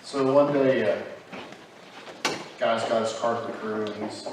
So one day, guy's got his carpenter crew and he's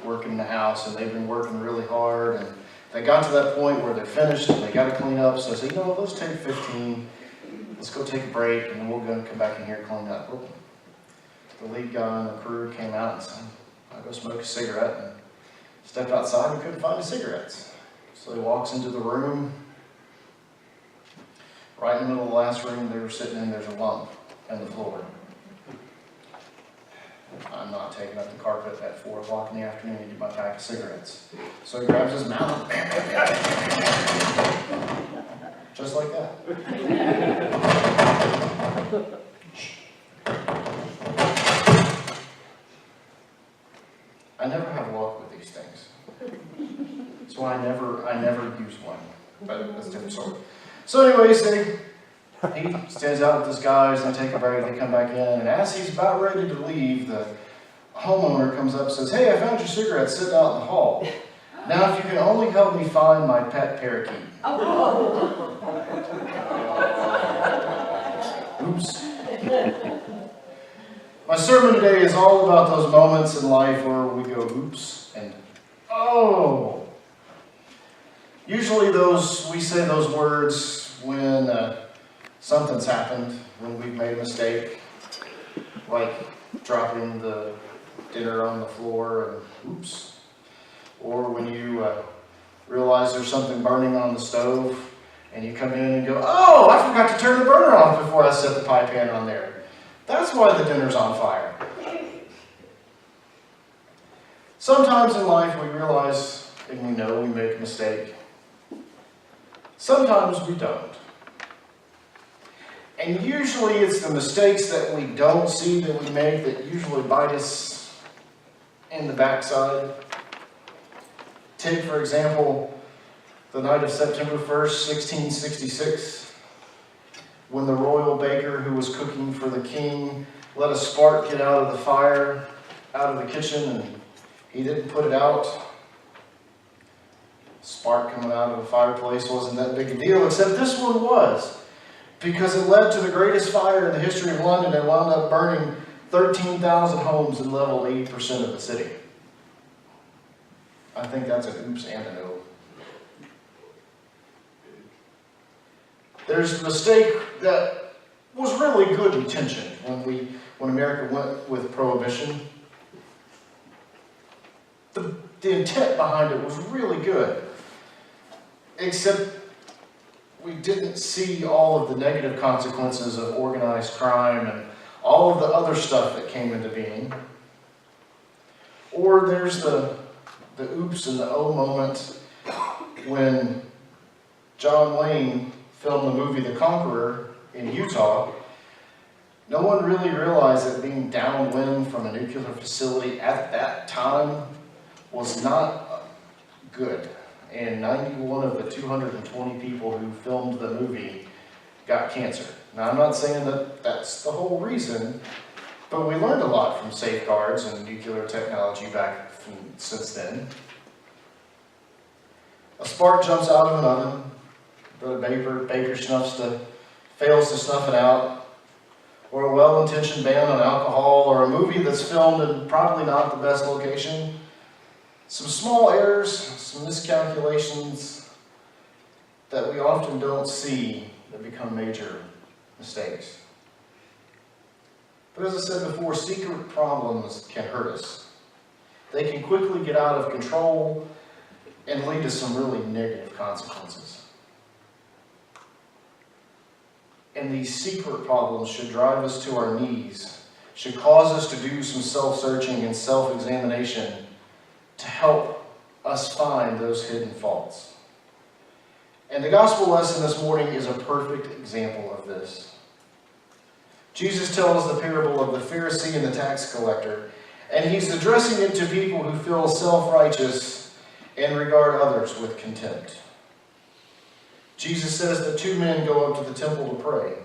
working in the house, and they've been working really hard, and they got to that point where they're finished and they got to clean up. So I said, let's take 15, let's go take a break, and then we'll go come back in here and clean up. Well, the lead guy on the crew came out and said, I'll go smoke a cigarette, and stepped outside and couldn't find his cigarettes. So he walks into the room. Right in the middle of the last room they were sitting in, there's a lump on the floor. I'm not taking up the carpet at 4 o'clock in the afternoon to get my pack of cigarettes. So he grabs his mouth, just like that. I never have luck with these things. That's why I never use one. But that's a different story. So anyways, he stands out with his guys, and they take a break, they come back in, and as he's about ready to leave, the homeowner comes up and says, hey, I found your cigarettes sitting out in the hall. Now, if you can only help me find my pet parakeet. Oops. My sermon today is all about those moments in life where we go, oops, and oh. Usually we say those words when something's happened, when we've made a mistake, like dropping the dinner on the floor and oops. Or when you realize there's something burning on the stove and you come in and go, oh, I forgot to turn the burner off before I set the pie pan on there. That's why the dinner's on fire. Sometimes in life we realize and we know we make a mistake. Sometimes we don't. And usually it's the mistakes that we don't see that we make that usually bite us in the backside. Take, for example, the night of September 1st, 1666, when the royal baker who was cooking for the king let a spark get out of the fire, out of the kitchen, and he didn't put it out. Spark coming out of a fireplace wasn't that big a deal, except this one was. Because it led to the greatest fire in the history of London and wound up burning 13,000 homes and leveled 80% of the city. I think that's an oops and an oh. There's a mistake that was really good intention when America went with prohibition. The intent behind it was really good, except we didn't see all of the negative consequences of organized crime and all of the other stuff that came into being. Or there's the oops and the oh moment when John Wayne filmed the movie The Conqueror in Utah. No one really realized that being downwind from a nuclear facility at that time was not good. And 91 of the 220 people who filmed the movie got cancer. Now, I'm not saying that that's the whole reason, but we learned a lot from safeguards and nuclear technology since then. A spark jumps out of an oven, but a baker fails to snuff it out, or a well-intentioned ban on alcohol, or a movie that's filmed in probably not the best location. Some small errors, some miscalculations that we often don't see that become major mistakes. But as I said before, secret problems can hurt us. They can quickly get out of control and lead to some really negative consequences. And these secret problems should drive us to our knees, should cause us to do some self-searching and self-examination to help us find those hidden faults. And the gospel lesson this morning is a perfect example of this. Jesus tells the parable of the Pharisee and the tax collector, and he's addressing it to people who feel self-righteous and regard others with contempt. Jesus says that 2 men go up to the temple to pray,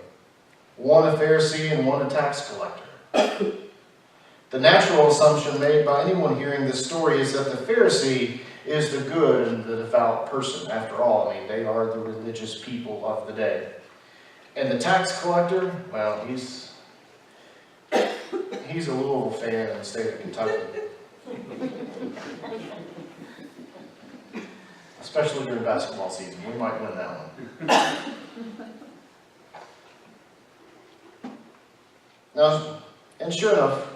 one a Pharisee and one a tax collector. The natural assumption made by anyone hearing this story is that the Pharisee is the good and the devout person. After all, they are the religious people of the day. And the tax collector, well, he's he's a Louisville fan in the state of Kentucky. Especially during basketball season. We might win that one. Now, and sure enough,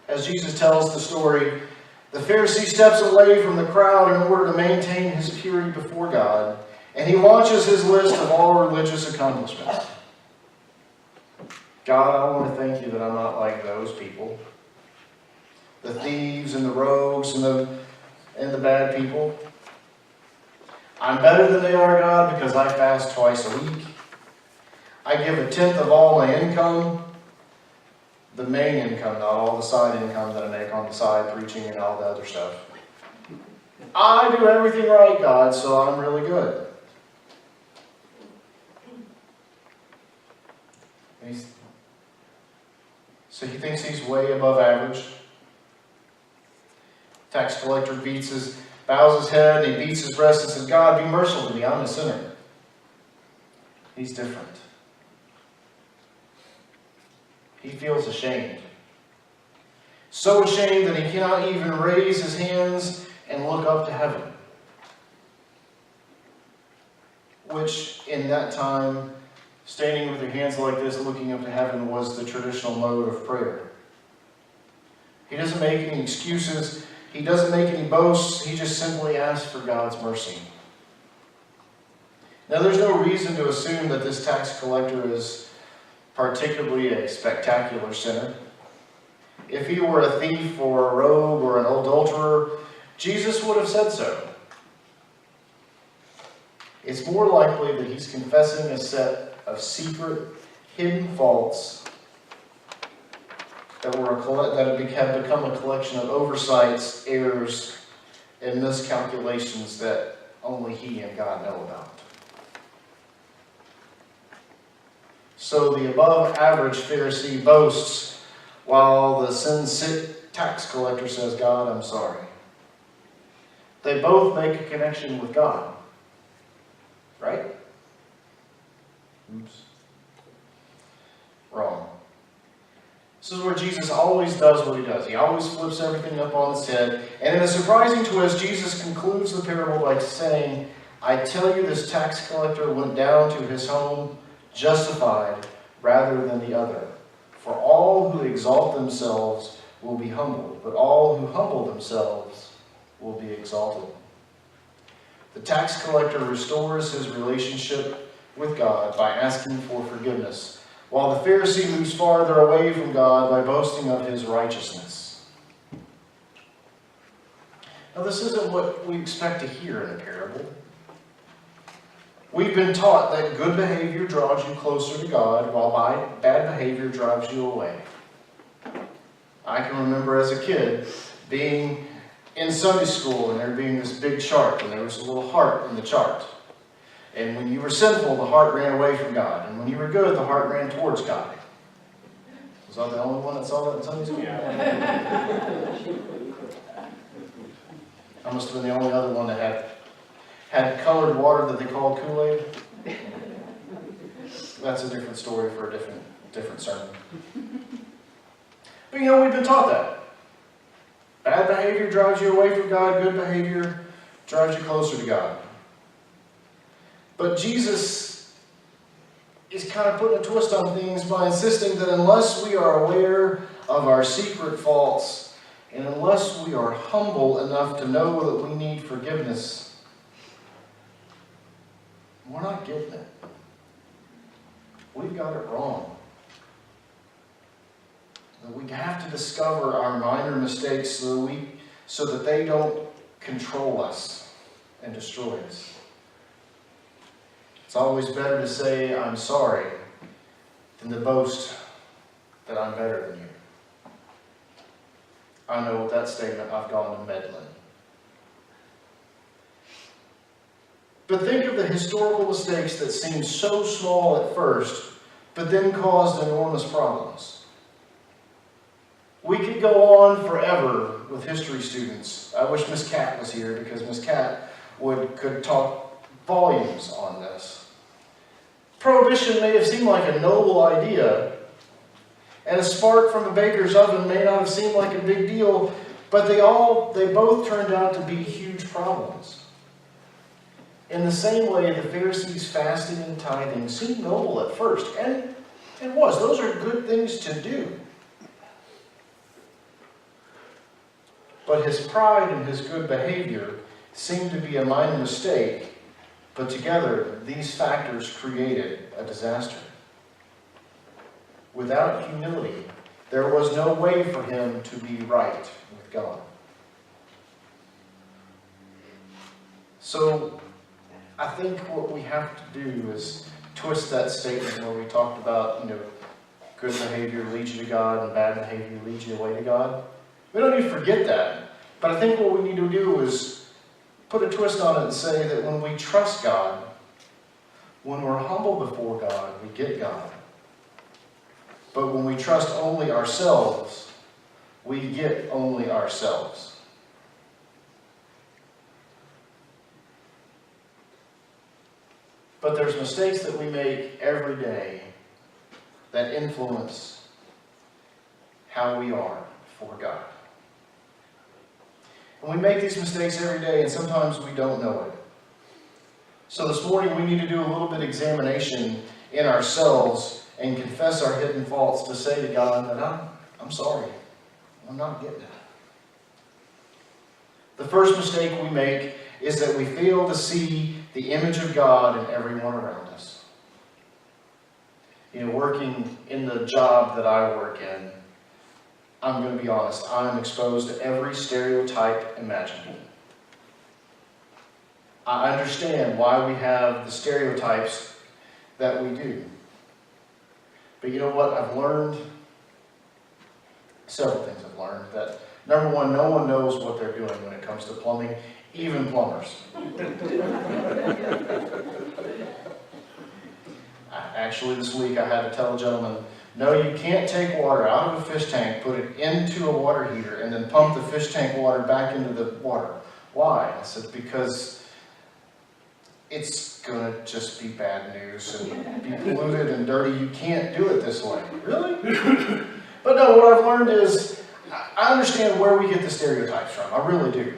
as Jesus tells the story, the Pharisee steps away from the crowd in order to maintain his purity before God, and he launches his list of all religious accomplishments. God, I want to thank you that I'm not like those people. The thieves and the rogues and the bad people. I'm better than they are, God, because I fast twice a week. I give 1/10 of all my income. The main income, not all the side income that I make on the side, preaching and all the other stuff. I do everything right, God, so I'm really good. So he thinks he's way above average. Tax collector bows his head, and he beats his breast and says, God, be merciful to me, I'm a sinner. He's different. He feels ashamed. So ashamed that he cannot even raise his hands and look up to heaven. Which, in that time, standing with your hands like this, looking up to heaven, was the traditional mode of prayer. He doesn't make any excuses. He doesn't make any boasts. He just simply asks for God's mercy. Now, there's no reason to assume that this tax collector is particularly a spectacular sinner. If he were a thief or a rogue or an adulterer, Jesus would have said so. It's more likely that he's confessing a set of secret, hidden faults that have become a collection of oversights, errors, and miscalculations that only he and God know about. So the above-average Pharisee boasts, while the sin-sick tax collector says, God, I'm sorry. They both make a connection with God. Right? Oops. Wrong. This is where Jesus always does what he does. He always flips everything up on its head. And in a surprising twist, Jesus concludes the parable by saying, I tell you, this tax collector went down to his home justified rather than the other. For all who exalt themselves will be humbled, but all who humble themselves will be exalted. The tax collector restores his relationship with God by asking for forgiveness, while the Pharisee moves farther away from God by boasting of his righteousness. Now, this isn't what we expect to hear in a parable. We've been taught that good behavior draws you closer to God, while bad behavior drives you away. I can remember as a kid being in Sunday school and there being this big chart, and there was a little heart in the chart. And when you were sinful, the heart ran away from God. And when you were good, the heart ran towards God. Was I the only one that saw that in Sunday school? Yeah. I must have been the only other one that had colored water that they called Kool-Aid. That's a different story for a different sermon. But we've been taught that. Bad behavior drives you away from God. Good behavior drives you closer to God. But Jesus is kind of putting a twist on things by insisting that unless we are aware of our secret faults, and unless we are humble enough to know that we need forgiveness, we're not getting it. We've got it wrong. We have to discover our minor mistakes so that they don't control us and destroy us. It's always better to say, I'm sorry, than to boast that I'm better than you. I know with that statement, I've gone to meddling. But think of the historical mistakes that seemed so small at first, but then caused enormous problems. We could go on forever with history students. I wish Miss Cat was here, because Miss Cat could talk volumes on this. Prohibition may have seemed like a noble idea, And a spark from a baker's oven may not have seemed like a big deal, but they both turned out to be huge problems. In the same way, the Pharisees' fasting and tithing seemed noble at first, and it was. Those are good things to do. But his pride and his good behavior seemed to be a minor mistake, but together these factors created a disaster. Without humility, there was no way for him to be right with God. So, I think what we have to do is twist that statement where we talked about, good behavior leads you to God and bad behavior leads you away to God. We don't need to forget that. But I think what we need to do is put a twist on it and say that when we trust God, when we're humble before God, we get God. But when we trust only ourselves, we get only ourselves. But there's mistakes that we make every day that influence how we are before God. And we make these mistakes every day, and sometimes we don't know it. So this morning we need to do a little bit of examination in ourselves and confess our hidden faults to say to God that I'm sorry. I'm not getting it. The first mistake we make is that we fail to see the image of God in everyone around us. Working in the job that I work in, I'm going to be honest, I'm exposed to every stereotype imaginable. I understand why we have the stereotypes that we do. But you know what? I've learned several things. I've learned that, number one, no one knows what they're doing when it comes to plumbing, even plumbers. Actually, this week I had to tell a gentleman, no, you can't take water out of a fish tank, put it into a water heater, and then pump the fish tank water back into the water. Why? I said, because it's going to just be bad news and be polluted and dirty. You can't do it this way. Really? But no, what I've learned is, I understand where we get the stereotypes from. I really do.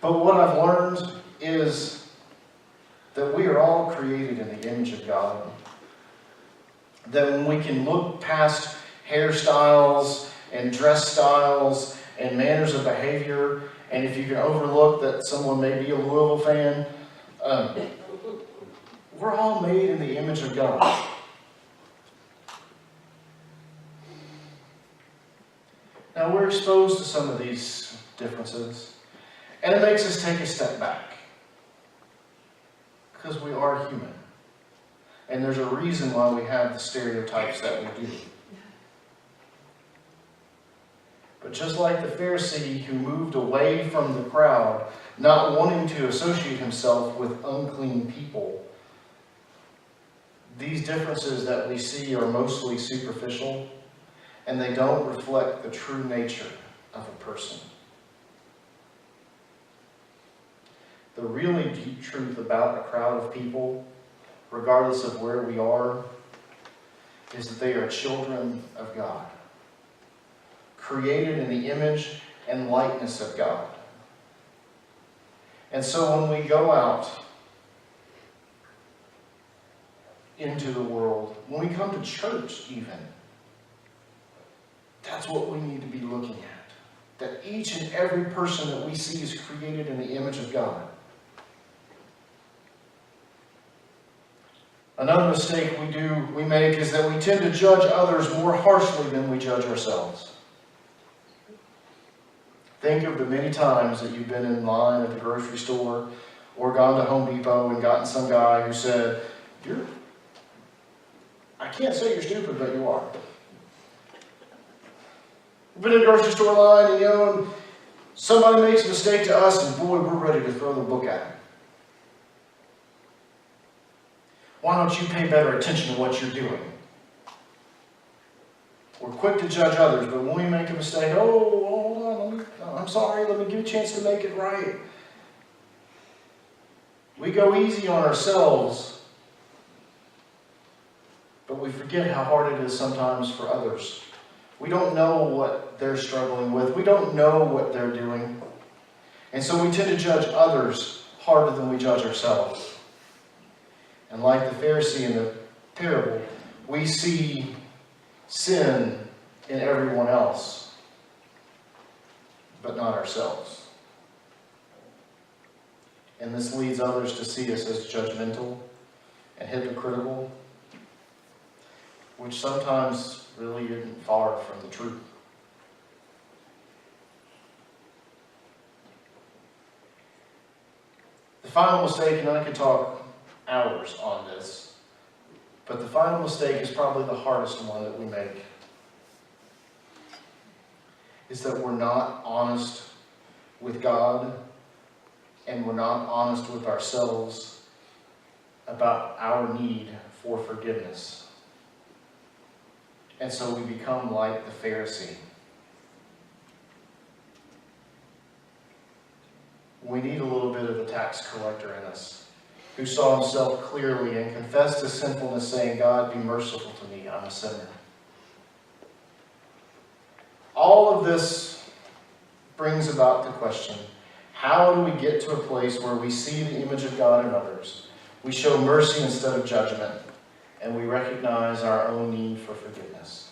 But what I've learned is that we are all created in the image of God. That when we can look past hairstyles and dress styles and manners of behavior, and if you can overlook that someone may be a Louisville fan, we're all made in the image of God. Now we're exposed to some of these differences, and it makes us take a step back. Because we are human. And there's a reason why we have the stereotypes that we do. But just like the Pharisee who moved away from the crowd, not wanting to associate himself with unclean people, these differences that we see are mostly superficial, and they don't reflect the true nature of a person. The really deep truth about a crowd of people, regardless of where we are, is that they are children of God, created in the image and likeness of God. And so when we go out into the world, when we come to church even, that's what we need to be looking at. That each and every person that we see is created in the image of God. Another mistake we make is that we tend to judge others more harshly than we judge ourselves. Think of the many times that you've been in line at the grocery store or gone to Home Depot and gotten some guy who said, I can't say you're stupid, but you are. We've been in the grocery store line and somebody makes a mistake to us and boy, we're ready to throw the book at them. Why don't you pay better attention to what you're doing? We're quick to judge others, but when we make a mistake, hold on, I'm sorry, let me give you a chance to make it right. We go easy on ourselves, but we forget how hard it is sometimes for others We don't know what they're struggling with. We don't know what they're doing. And so we tend to judge others harder than we judge ourselves. And like the Pharisee in the parable, we see sin in everyone else, but not ourselves. And this leads others to see us as judgmental and hypocritical, which sometimes really isn't far from the truth. The final mistake, and I could talk hours on this, but the final mistake is probably the hardest one that we make, is that we're not honest with God and we're not honest with ourselves about our need for forgiveness. And so we become like the Pharisee. We need a little bit of a tax collector in us who saw himself clearly and confessed his sinfulness, saying, God, be merciful to me, I'm a sinner. All of this brings about the question, how do we get to a place where we see the image of God in others, we show mercy instead of judgment, and we recognize our own need for forgiveness?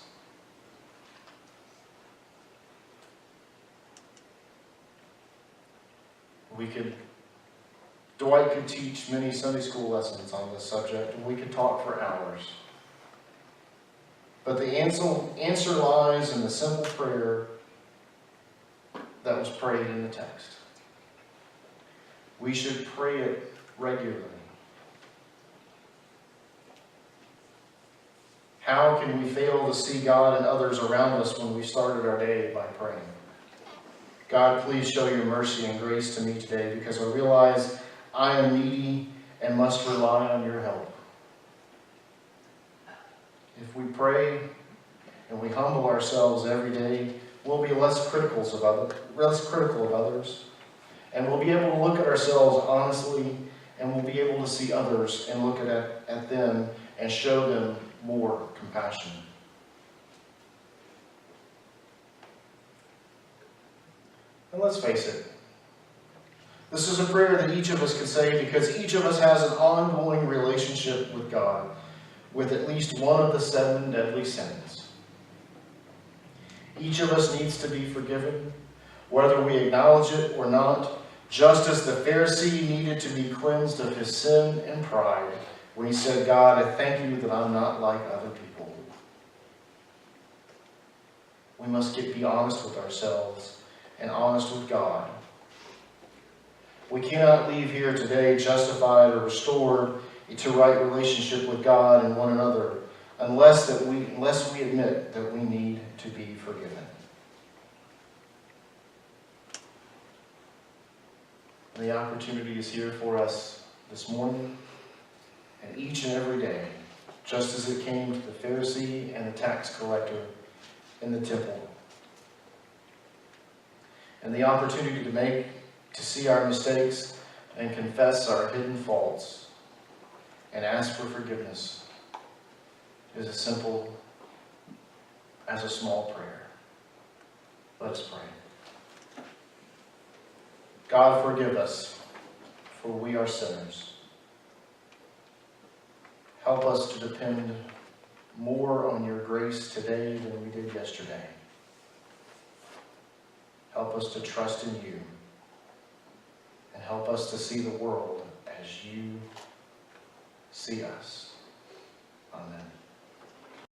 Dwight could teach many Sunday school lessons on this subject, and we could talk for hours. But the answer lies in the simple prayer that was prayed in the text. We should pray it regularly. How can we fail to see God and others around us when we started our day by praying? God, please show your mercy and grace to me today, because I realize I am needy and must rely on your help. If we pray and we humble ourselves every day, we'll be less critical of others, and we'll be able to look at ourselves honestly, and we'll be able to see others and look at them and show them more compassion. And let's face it, this is a prayer that each of us can say, because each of us has an ongoing relationship with God, with at least one of the 7 deadly sins. Each of us needs to be forgiven, whether we acknowledge it or not, just as the Pharisee needed to be cleansed of his sin and pride when he said, God, I thank you that I'm not like other people. We must be honest with ourselves and honest with God. We cannot leave here today justified or restored to right relationship with God and one another unless we admit that we need to be forgiven. And the opportunity is here for us this morning and each and every day, just as it came to the Pharisee and the tax collector in the temple. And the opportunity to see our mistakes and confess our hidden faults and ask for forgiveness is as simple as a small prayer. Let us pray. God, forgive us, for we are sinners. Help us to depend more on your grace today than we did yesterday. Help us to trust in you, and help us to see the world as you see us. Amen.